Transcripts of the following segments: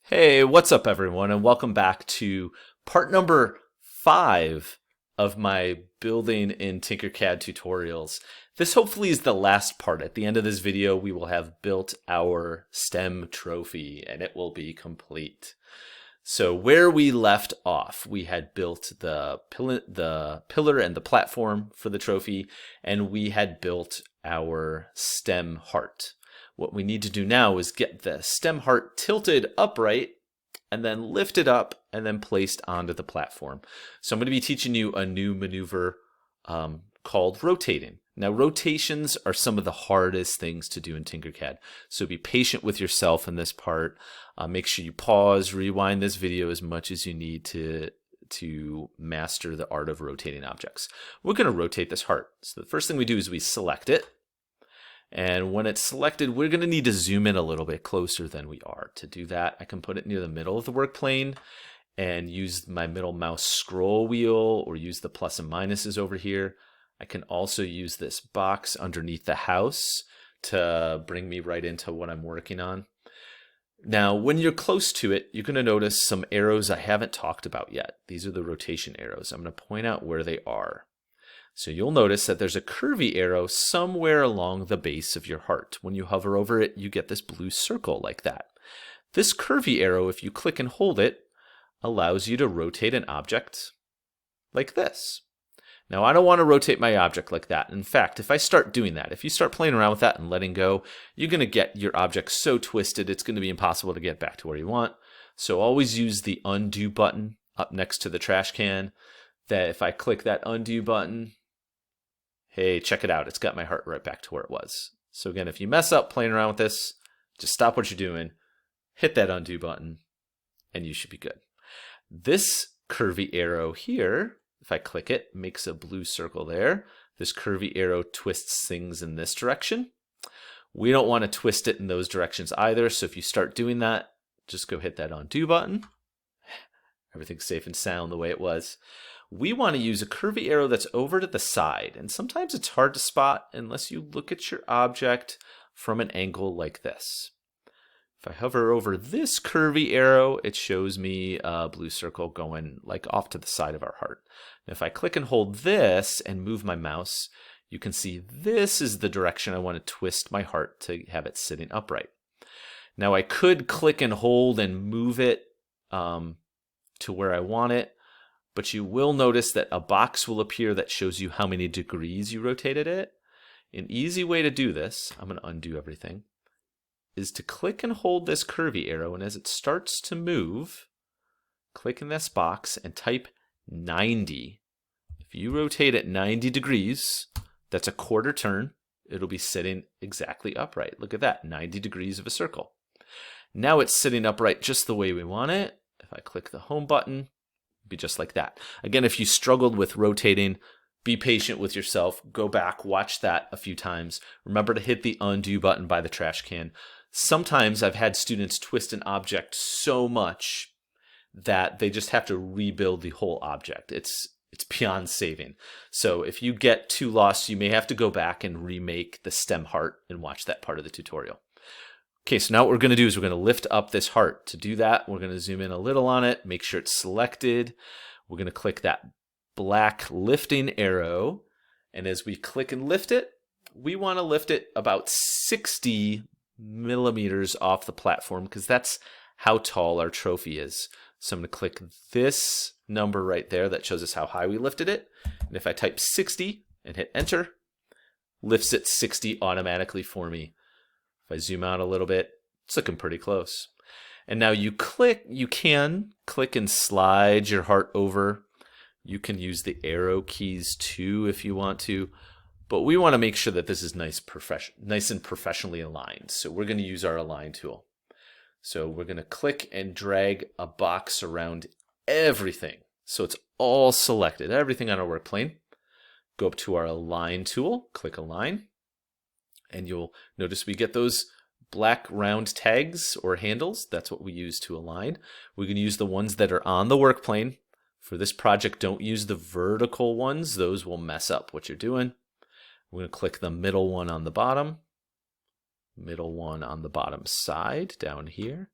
Hey, what's up everyone, and welcome back to part number 5 of my building in TinkerCad tutorials. This hopefully is the last part. At the end of this video, we will have built our STEM trophy, and it will be complete. So where we left off, we had built the pillar and the platform for the trophy, and we had built our STEM heart. What we need to do now is get the STEM heart tilted upright and then lifted up and then placed onto the platform. So I'm going to be teaching you a new maneuver called rotating. Now, rotations are some of the hardest things to do in TinkerCad. So be patient with yourself in this part. Make sure you pause, rewind this video as much as you need to master the art of rotating objects. We're going to rotate this heart. So the first thing we do is we select it. And when it's selected, we're going to need to zoom in a little bit closer than we are. To do that, I can put it near the middle of the work plane and use my middle mouse scroll wheel, or use the plus and minuses over here. I can also use this box underneath the house to bring me right into what I'm working on. Now, when you're close to it, you're going to notice some arrows I haven't talked about yet. These are the rotation arrows. I'm going to point out where they are. So you'll notice that there's a curvy arrow somewhere along the base of your heart. When you hover over it, you get this blue circle like that. This curvy arrow, if you click and hold it, allows you to rotate an object like this. Now, I don't want to rotate my object like that. In fact, if I start doing that, if you start playing around with that and letting go, you're going to get your object so twisted it's going to be impossible to get back to where you want. So always use the undo button up next to the trash can. That if I click that undo button, hey, check it out. It's got my heart right back to where it was. So again, if you mess up playing around with this, just stop what you're doing, hit that undo button, and you should be good. This curvy arrow here, if I click it, makes a blue circle there. This curvy arrow twists things in this direction. We don't want to twist it in those directions either, so if you start doing that, just go hit that undo button. Everything's safe and sound the way it was. We want to use a curvy arrow that's over to the side, and sometimes it's hard to spot unless you look at your object from an angle like this. If I hover over this curvy arrow, it shows me a blue circle going like off to the side of our heart. And if I click and hold this and move my mouse, you can see this is the direction I want to twist my heart to have it sitting upright. Now I could click and hold and move it to where I want it, but you will notice that a box will appear that shows you how many degrees you rotated it. An easy way to do this, I'm going to undo everything, is to click and hold this curvy arrow, and as it starts to move, click in this box and type 90. If you rotate it 90 degrees, that's a quarter turn. It'll be sitting exactly upright. Look at that, 90 degrees of a circle. Now it's sitting upright just the way we want it. If I click the home button, be just like that. Again, if you struggled with rotating, be patient with yourself. Go back, watch that a few times. Remember to hit the undo button by the trash can. Sometimes I've had students twist an object so much that they just have to rebuild the whole object. It's beyond saving. So if you get too lost, you may have to go back and remake the STEM heart and watch that part of the tutorial. Okay, so now what we're going to do is we're going to lift up this heart. To do that, we're going to zoom in a little on it, make sure it's selected. We're going to click that black lifting arrow, and as we click and lift it, we want to lift it about 60 millimeters off the platform because that's how tall our trophy is. So I'm going to click this number right there that shows us how high we lifted it, and if I type 60 and hit enter, lifts it 60 automatically for me. If I zoom out a little bit, it's looking pretty close. And now you can click and slide your heart over. You can use the arrow keys too if you want to, but we want to make sure that this is nice and professionally aligned. So we're going to use our align tool. So we're going to click and drag a box around everything. So it's all selected, everything on our work plane. Go up to our align tool, click align. And you'll notice we get those black round tags or handles. That's what we use to align. We can use the ones that are on the work plane. For this project, don't use the vertical ones. Those will mess up what you're doing. We're going to click the middle one on the bottom, middle one on the bottom side down here,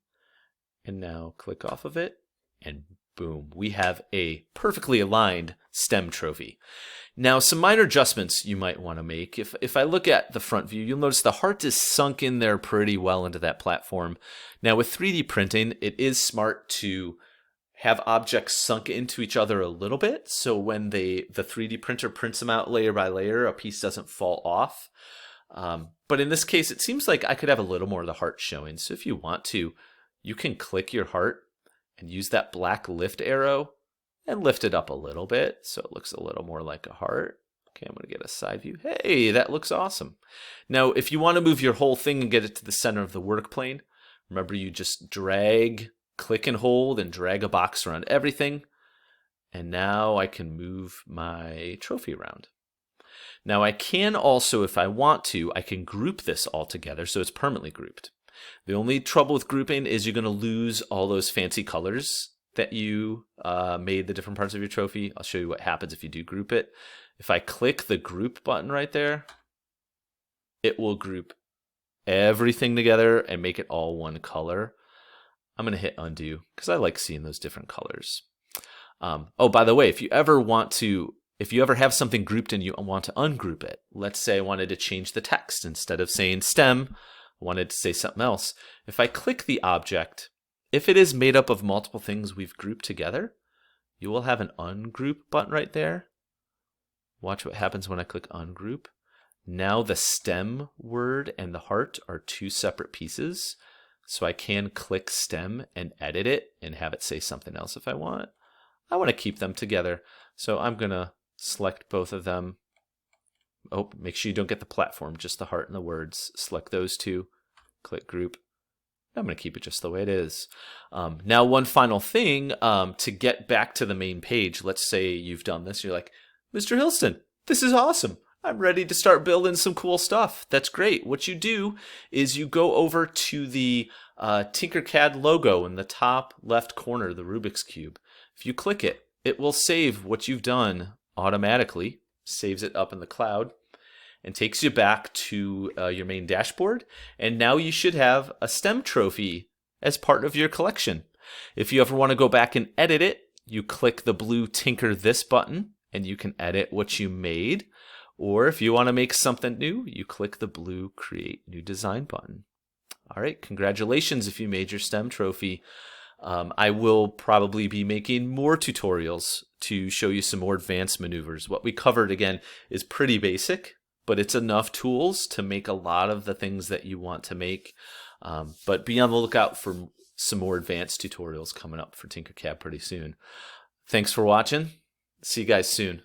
and now click off of it, and boom, we have a perfectly aligned STEM trophy. Now, some minor adjustments you might want to make. If I look at the front view, you'll notice the heart is sunk in there pretty well into that platform. Now, with 3D printing, it is smart to have objects sunk into each other a little bit, so when the 3D printer prints them out layer by layer, a piece doesn't fall off. But in this case, it seems like I could have a little more of the heart showing. So if you want to, you can click your heart and use that black lift arrow and lift it up a little bit so it looks a little more like a heart. Okay, I'm going to get a side view. Hey, that looks awesome. Now, if you want to move your whole thing and get it to the center of the work plane, remember you just drag, click and hold, and drag a box around everything. And now I can move my trophy around. Now I can also, if I want to, I can group this all together so it's permanently grouped. The only trouble with grouping is you're going to lose all those fancy colors that you made the different parts of your trophy. I'll show you what happens if you do group it. If I click the group button right there, it will group everything together and make it all one color. I'm going to hit undo because I like seeing those different colors. Oh, by the way, if you ever have something grouped and you want to ungroup it, let's say I wanted to change the text. Instead of saying STEM, I wanted to say something else. If I click the object, if it is made up of multiple things we've grouped together, you will have an ungroup button right there. Watch what happens when I click ungroup. Now the STEM word and the heart are two separate pieces. So I can click STEM and edit it and have it say something else if I want. I want to keep them together. So I'm going to select both of them. Oh, make sure you don't get the platform, just the heart and the words. Select those two, click group. I'm going to keep it just the way it is. Now, one final thing, to get back to the main page, let's say you've done this. You're like, Mr. Hilston, this is awesome. I'm ready to start building some cool stuff. That's great. What you do is you go over to the TinkerCad logo in the top left corner, the Rubik's Cube. If you click it, it will save what you've done automatically, saves it up in the cloud, and takes you back to your main dashboard. And now you should have a STEM trophy as part of your collection. If you ever want to go back and edit it, you click the blue Tinker This button, and you can edit what you made. Or if you want to make something new, you click the blue Create New Design button. All right, congratulations if you made your STEM trophy. I will probably be making more tutorials to show you some more advanced maneuvers. What we covered, again, is pretty basic, but it's enough tools to make a lot of the things that you want to make. But be on the lookout for some more advanced tutorials coming up for TinkerCad pretty soon. Thanks for watching. See you guys soon.